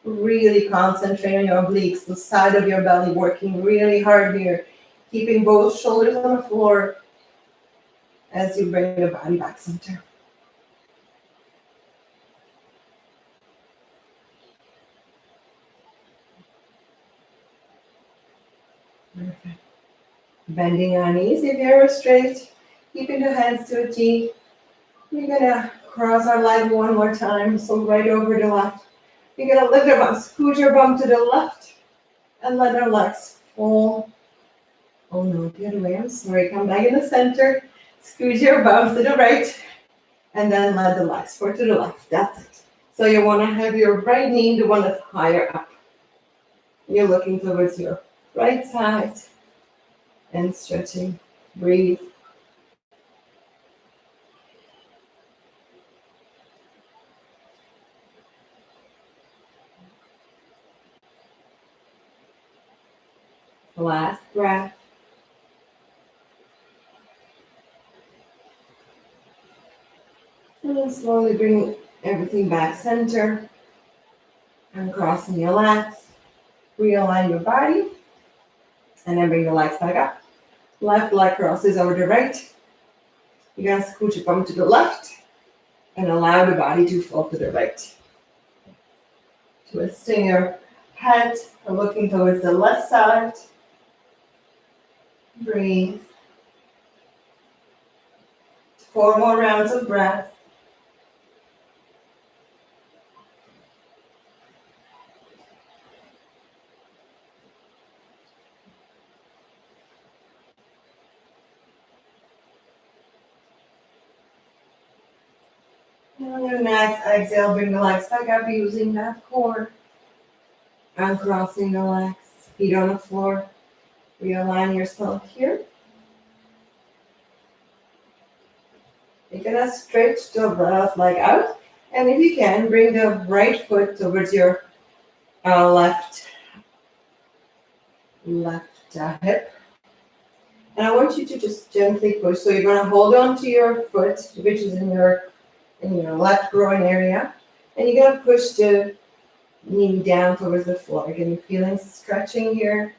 Really concentrate on your obliques, the side of your belly, working really hard here. Keeping both shoulders on the floor as you bring the body back center. Perfect. Bending our knees if you're straight. Keeping the hands to a T. We're gonna cross our leg one more time. So right over the left. You're gonna lift your bum, scoot your bum to the left, and let our legs fall. Oh no, the other way, I'm sorry. Come back in the center, scoot your bum to the right, and then let the legs fall to the left. That's it. So you wanna have your right knee, the one that's higher up. You're looking towards your right side and stretching. Breathe. Last breath. And then slowly bring everything back center. Uncrossing your legs. Realign your body. And then bring your legs back up. Left leg crosses over the right. You're gonna scoot your bum to the left and allow the body to fall to the right. Twisting your head and looking towards the left side. Breathe. 4 more rounds of breath. And on your next exhale, bring the legs back up using that core. Uncrossing the legs, feet on the floor. Realign yourself here. You're gonna stretch the left leg out. And if you can, bring the right foot towards your left hip. And I want you to just gently push. So you're gonna hold on to your foot, which is in your left groin area. And you're gonna push the knee down towards the floor. Again, you're feeling stretching here.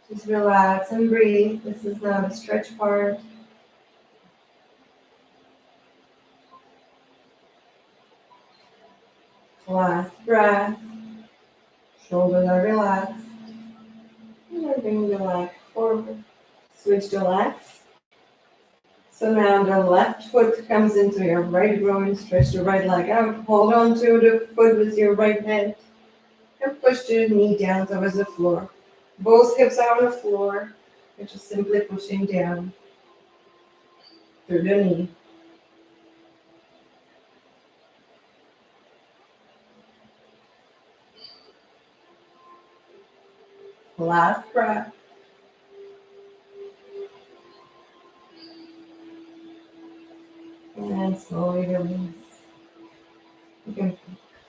Just relax and breathe. This is not a stretch part. Last breath. Shoulders are relaxed. And then bring the leg forward. Switch the legs. So now the left foot comes into your right groin. Stretch the right leg out. Hold on to the foot with your right hand. And push the knee down towards the floor. Both hips are on the floor. You're just simply pushing down through the knee. Last breath. And slowly release. You can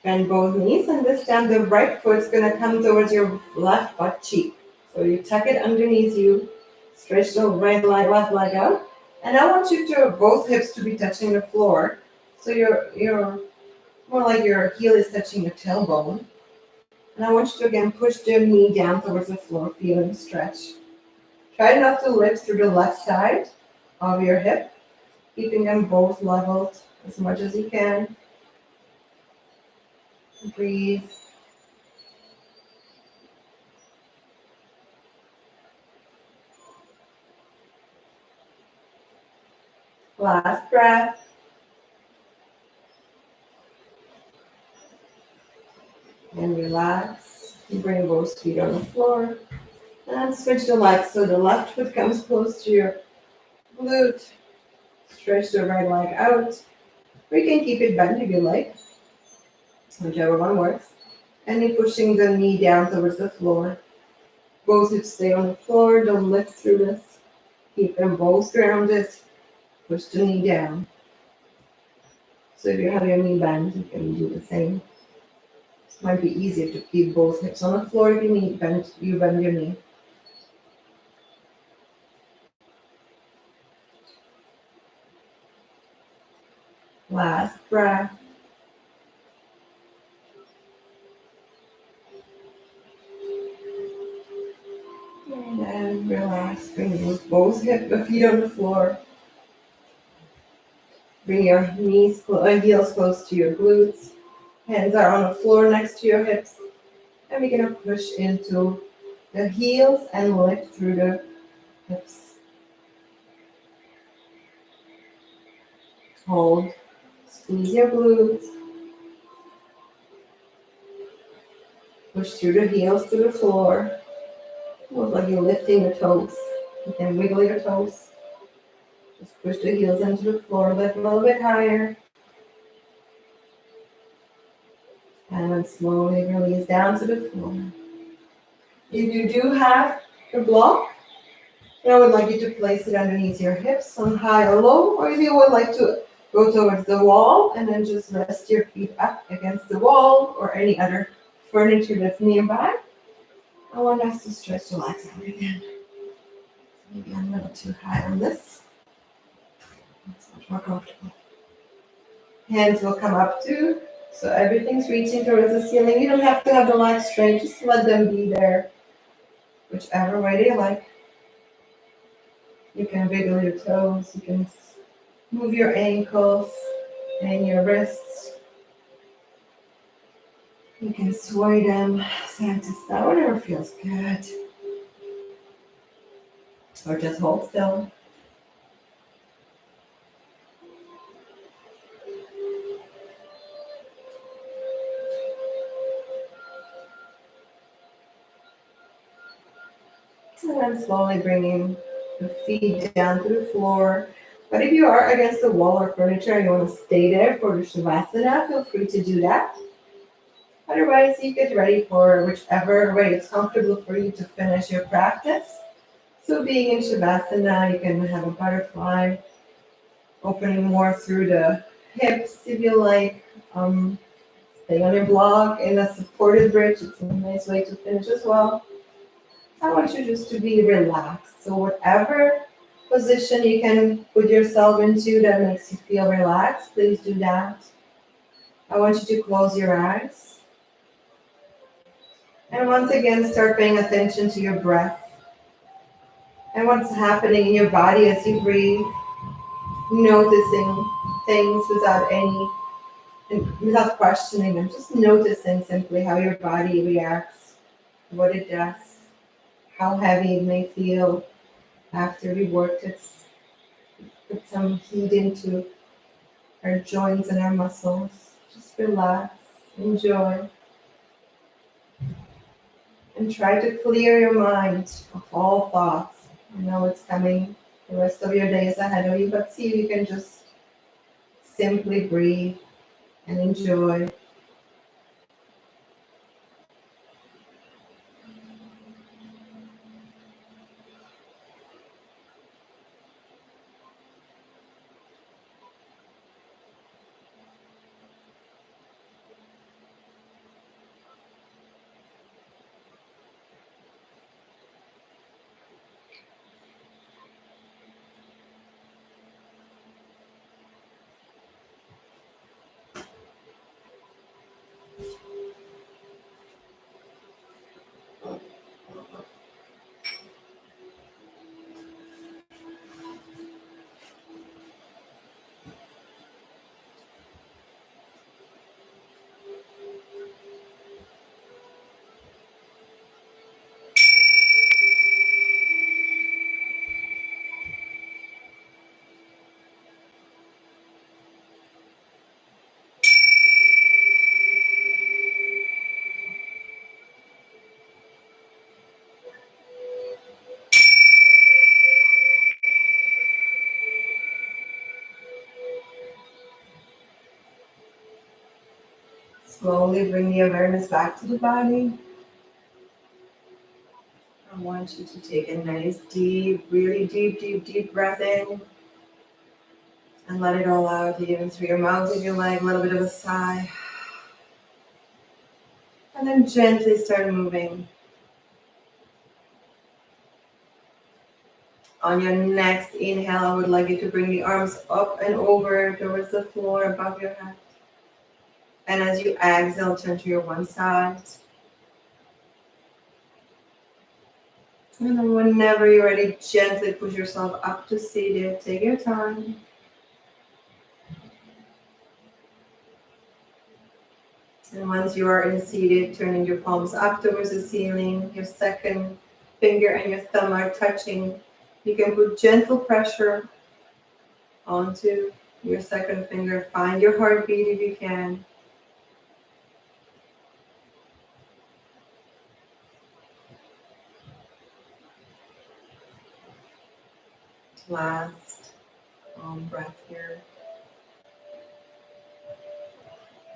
bend both knees, and this time the right foot's gonna come towards your left butt cheek. So you tuck it underneath you, stretch the left leg out, and I want you to both hips to be touching the floor. So you're more like your heel is touching your tailbone. And I want you to again push the knee down towards the floor, feeling stretch. Try not to lift through the left side of your hip, keeping them both leveled as much as you can. Breathe. Last breath. And relax. Bring both feet on the floor. And switch the legs. So the left foot comes close to your glute. Stretch the right leg out. Or you can keep it bent if you like. Whichever one works. And you're pushing the knee down towards the floor. Both hips stay on the floor. Don't lift through this. Keep them both grounded. Push the knee down. So if you have your knee bent, you can do the same. It might be easier to keep both hips on the floor if you bend your knee. Last breath. And then relax. Bring both feet on the floor. Bring your heels close to your glutes. Hands are on the floor next to your hips. And we're going to push into the heels and lift through the hips. Hold. Squeeze your glutes. Push through the heels to the floor. Look like you're lifting the toes. You can wiggle your toes. Just push the heels into the floor, lift a little bit higher. And then slowly release down to the floor. If you do have your block, I would like you to place it underneath your hips on high or low, or if you would like to go towards the wall and then just rest your feet up against the wall or any other furniture that's nearby. I want us to stretch the legs out again. Maybe I'm a little too high on this. It's much more comfortable. Hands will come up too, so everything's reaching towards the ceiling. You don't have to have the legs straight, just let them be there, whichever way you like. You can wiggle your toes, you can move your ankles and your wrists. You can sway them side to side, whatever feels good. Or just hold still. And then slowly bringing the feet down to the floor. But if you are against the wall or furniture and you want to stay there for the Shavasana, feel free to do that. Otherwise, you get ready for whichever way it's comfortable for you to finish your practice. So being in Shavasana, you can have a butterfly, opening more through the hips if you like. Stay on your block in a supported bridge. It's a nice way to finish as well. I want you just to be relaxed. So whatever position you can put yourself into that makes you feel relaxed, please do that. I want you to close your eyes. And once again, start paying attention to your breath and what's happening in your body as you breathe, noticing things without questioning them, just noticing simply how your body reacts, what it does, how heavy it may feel after we worked it, put some heat into our joints and our muscles. Just relax, enjoy, and try to clear your mind of all thoughts. I know it's coming, the rest of your day is ahead of you, but see if you can just simply breathe and enjoy. Slowly bring the awareness back to the body. I want you to take a nice deep, really deep breath in and let it all out, even through your mouth if you like, a little bit of a sigh. And then gently start moving. On your next inhale, I would like you to bring the arms up and over towards the floor above your head. And as you exhale, turn to your one side. And then whenever you're ready, gently push yourself up to seated. Take your time. And once you are in seated, turning your palms up towards the ceiling, your second finger and your thumb are touching. You can put gentle pressure onto your second finger. Find your heartbeat if you can. last breath here.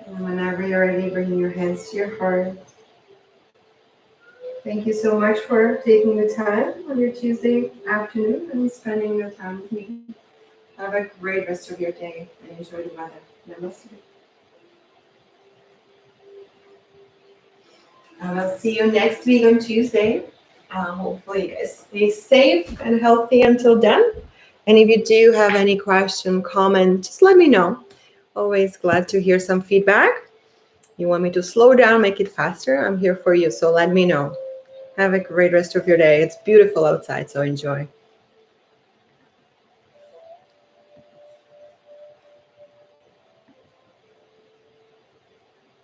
And whenever you're ready, bring your hands to your heart. Thank you so much for taking the time on your Tuesday afternoon and spending the time with me. Have a great rest of your day and enjoy the weather. Namaste. I will see you next week on Tuesday. Hopefully you guys stay safe and healthy until then. And if you do have any question, comment, just let me know. Always glad to hear some feedback. You want me to slow down, make it faster? I'm here for you, so let me know. Have a great rest of your day. It's beautiful outside, so enjoy.